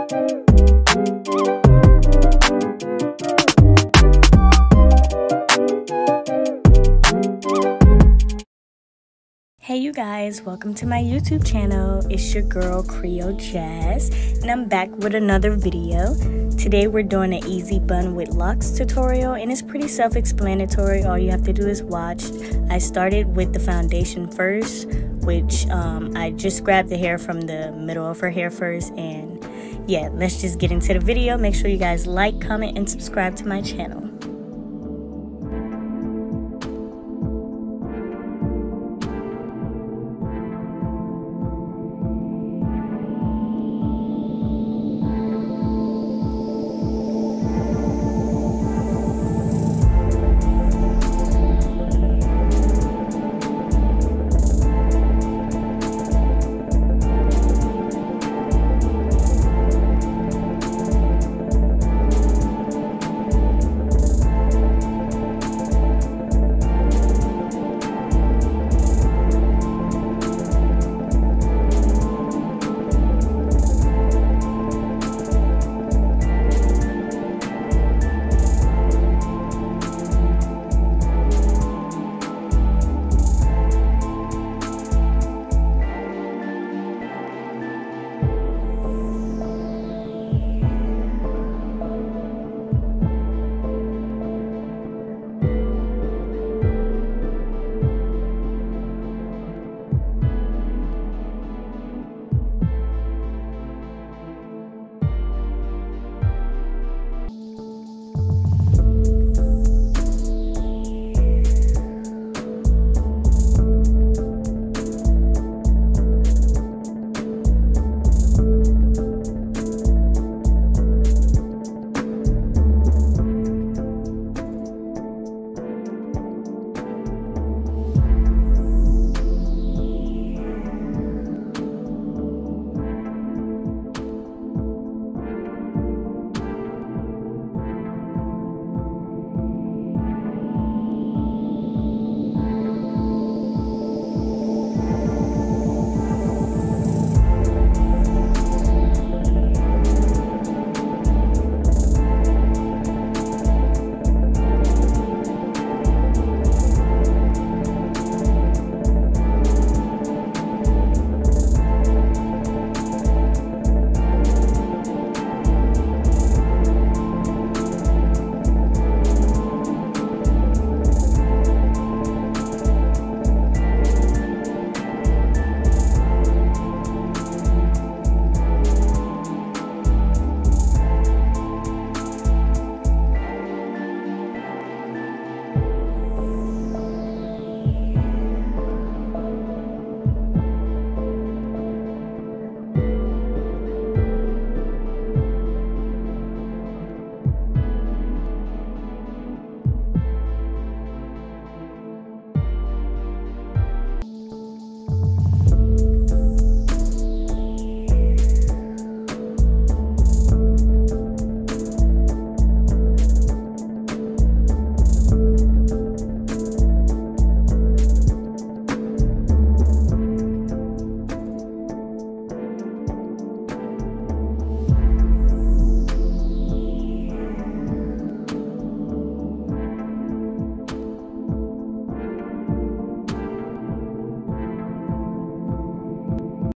Hey you guys, welcome to my YouTube channel. It's your girl Creole Jazz, and I'm back with another video. Today we're doing an easy bun with locks tutorial, and it's pretty self-explanatory. All you have to do is watch. I started with the foundation first, which I just grabbed the hair from the middle of her hair first, and yeah, let's just get into the video. Make sure you guys like, comment, and subscribe to my channel.